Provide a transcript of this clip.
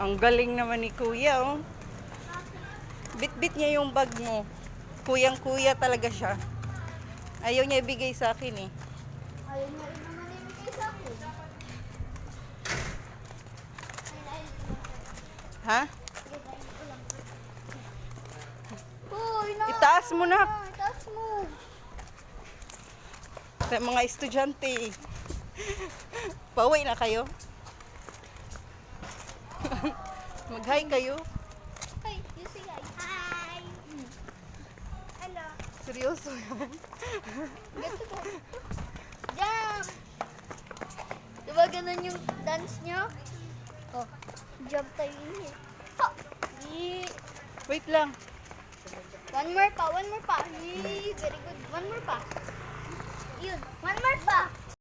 Ang galing naman ni Kuya, oh. Bit-bit niya yung bag mo. Kuyang-kuya talaga siya. Ayaw niya ibigay sa akin, eh. Ayaw na rin naman ibigay sa akin. Ha? Hoy, na. Itaas mo na. Itaas mo. Sa mga estudyante, eh. Pauwi na kayo? Mag-hi kayo? Hey, you say hi. Hi. Hello. Seryoso yan? Get to go. Jump. Diba ganun yung dance nyo? Oh, jump tayo yun eh. Oh. Yee. Wait lang. One more pa, one more pa. Yee, very good. One more pa. Yun, one more pa.